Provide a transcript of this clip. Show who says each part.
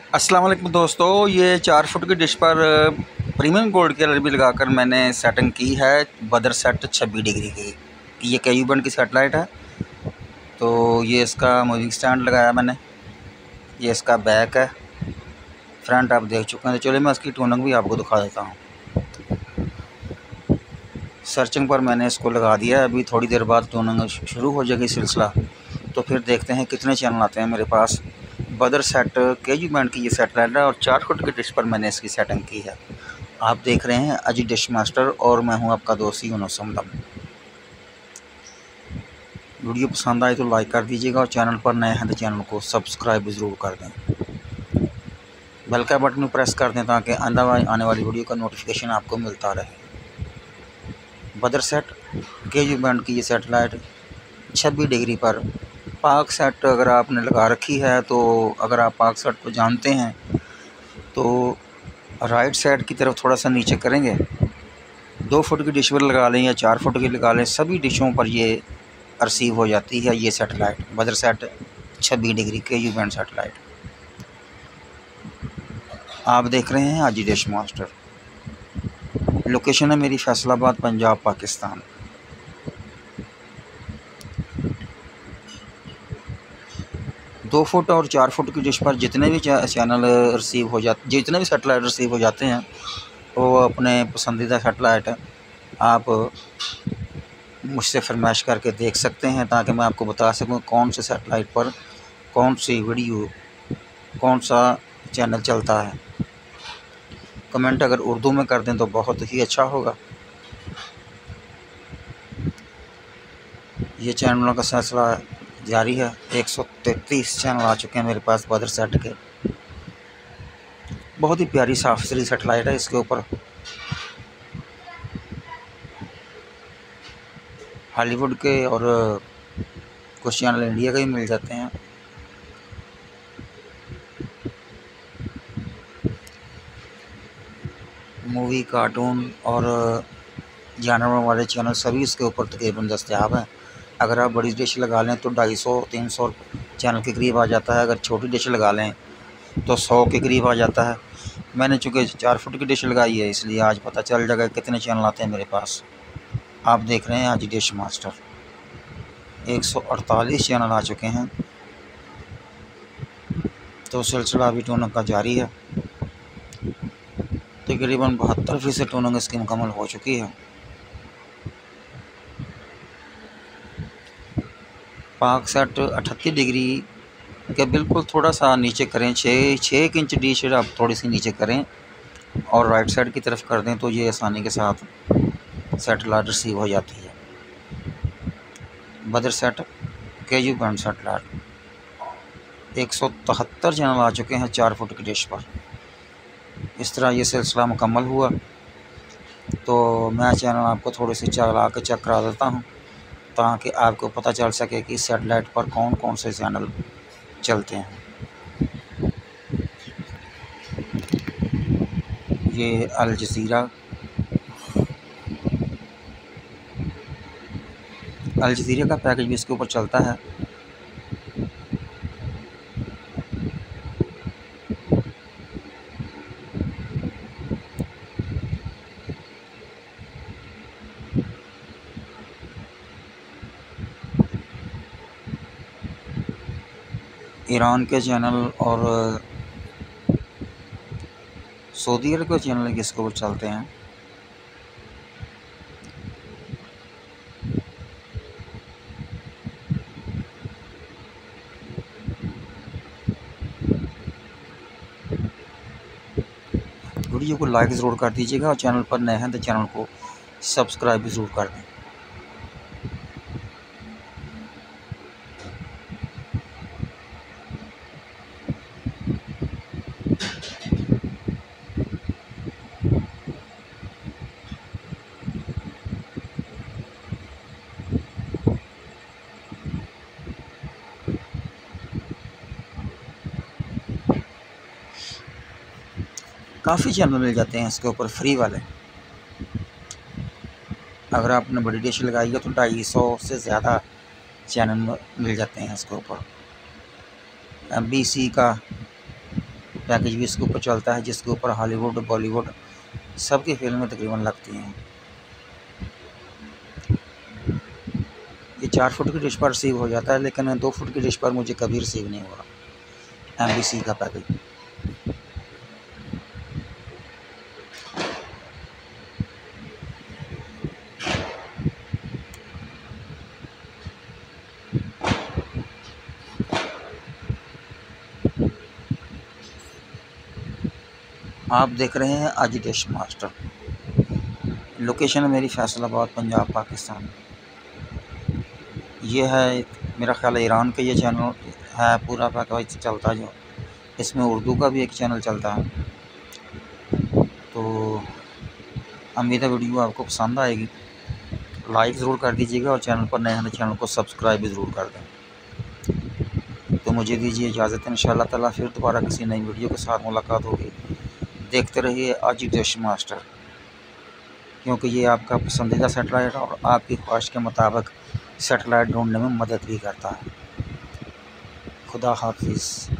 Speaker 1: अस्सलाम वालेकुम दोस्तों, ये 4 फुट की डिश पर प्रीमियम गोल्ड की एलईडी लगाकर मैंने सेटिंग की है बदर सेट 26 डिग्री की। ये KU बैंड की सेटेलाइट है। तो ये इसका मूविंग स्टैंड लगाया मैंने। ये इसका बैक है, फ्रंट आप देख चुके हैं। तो चलिए मैं इसकी ट्यूनिंग भी आपको दिखा देता हूँ। सर्चिंग पर मैंने इसको लगा दिया है। अभी थोड़ी देर बाद ट्यूनिंग शुरू हो जाएगी सिलसिला। तो फिर देखते हैं कितने चैनल आते हैं मेरे पास। बदर सेट KU बैंड की ये सेटेलाइट है और 4 फुट की डिश पर मैंने इसकी सेटिंग की है। आप देख रहे हैं अजी डिश मास्टर और मैं हूं आपका दोस्त यूनुस समदम। वीडियो पसंद आए तो लाइक कर दीजिएगा और चैनल पर नए हैं तो चैनल को सब्सक्राइब ज़रूर कर दें। बेल का बटन प्रेस कर दें ताकि आने वाली वीडियो का नोटिफिकेशन आपको मिलता रहे। बदर सेट KU बैंड की ये सेटेलाइट 26 डिग्री पर पाक सेट अगर आपने लगा रखी है, तो अगर आप पाक सेट को जानते हैं तो राइट साइड की तरफ थोड़ा सा नीचे करेंगे, 2 फुट की डिश पर लगा लें या 4 फुट की लगा लें, सभी डिशों पर ये रिसीव हो जाती है। ये सेटेलाइट बदर set 26 degree KU band satellite आप देख रहे हैं अजी डिश मास्टर। लोकेशन है मेरी फैसलाबाद, पंजाब, पाकिस्तान। दो फुट और 4 फुट की डिश पर जितने भी चैनल रिसीव हो जाते, जितने भी सेटेलाइट रिसीव हो जाते हैं, वो अपने पसंदीदा सेटेलाइट आप मुझसे फरमाइश करके देख सकते हैं, ताकि मैं आपको बता सकूं कौन से सेटेलाइट पर कौन सी वीडियो, कौन सा चैनल चलता है। कमेंट अगर उर्दू में कर दें तो बहुत ही अच्छा होगा। ये चैनलों का सिलसिला जारी है। 133 चैनल आ चुके हैं मेरे पास बदर सेट के। बहुत ही प्यारी साफ सुथरी सेटेलाइट है। इसके ऊपर हॉलीवुड के और कुछ चैनल इंडिया के भी मिल जाते हैं। मूवी, कार्टून और जानवरों वाले चैनल सभी इसके ऊपर तकरीबन दस्तयाब हैं। अगर आप बड़ी डिश लगा लें तो 250-300 चैनल के करीब आ जाता है। अगर छोटी डिश लगा लें तो 100 के करीब आ जाता है। मैंने चूँकि 4 फुट की डिश लगाई है, इसलिए आज पता चल जाएगा कितने चैनल आते हैं मेरे पास। आप देख रहे हैं आज डिश मास्टर। 148 चैनल आ चुके हैं। तो सिलसिला अभी ट्यूनिंग का जारी है। तकरीबन 72% ट्यूनिंग इसकी मुकम्मल हो चुकी है। पाक सेट 38 डिग्री के बिल्कुल थोड़ा सा नीचे करें, 6 इंच डिश आप थोड़ी सी नीचे करें और राइट साइड की तरफ कर दें तो ये आसानी के साथ सेटेलाइट रिसीव हो जाती है। बदर set KU band satellite 173 channel आ चुके हैं 4 फुट की डिश पर। इस तरह ये सिलसिला मुकम्मल हुआ। तो मैं चैनल आपको थोड़े से चला के चेक करा देता हूँ, ताकि आपको पता चल सके कि सेटेलाइट पर कौन कौन से चैनल चलते हैं। ये अल जज़ीरा का पैकेज भी इसके ऊपर चलता है। ईरान के चैनल और सऊदी अरब के चैनल किसके ऊपर चलते हैं। वीडियो को लाइक ज़रूर कर दीजिएगा और चैनल पर नए हैं तो चैनल को सब्सक्राइब भी ज़रूर कर दें। काफ़ी चैनल मिल जाते हैं इसके ऊपर फ्री वाले। अगर आपने बड़ी डिश लगाई है तो 250 से ज़्यादा चैनल मिल जाते हैं इसके ऊपर। BBC का पैकेज भी इसके ऊपर चलता है, जिसके ऊपर हॉलीवुड बॉलीवुड सबकी फिल्में तकरीबन लगती हैं। ये 4 फुट की डिश पर रिसीव हो जाता है, लेकिन 2 फुट की डिश पर मुझे कभी रिसीव नहीं हुआ MBC का पैकेज। आप देख रहे हैं आज डिश मास्टर। लोकेशन है मेरी फैसलाबाद, पंजाब, पाकिस्तान। ये है मेरा ख्याल है ईरान का ये चैनल है पूरा पैकेज चलता, जो इसमें उर्दू का भी एक चैनल चलता है। तो उम्मीद है वीडियो आपको पसंद आएगी। लाइक ज़रूर कर दीजिएगा और चैनल पर नए हैं तो चैनल को सब्सक्राइब भी ज़रूर कर दें। तो मुझे दीजिए इजाज़त, इंशाअल्लाह ताला फिर दोबारा किसी नई वीडियो के साथ मुलाकात होगी। देखते रहिए आज डिश मास्टर, क्योंकि ये आपका पसंदीदा सेटेलाइट और आपकी ख्वाहिश के मुताबिक सेटेलाइट ढूंढने में मदद भी करता है। खुदा हाफिज़।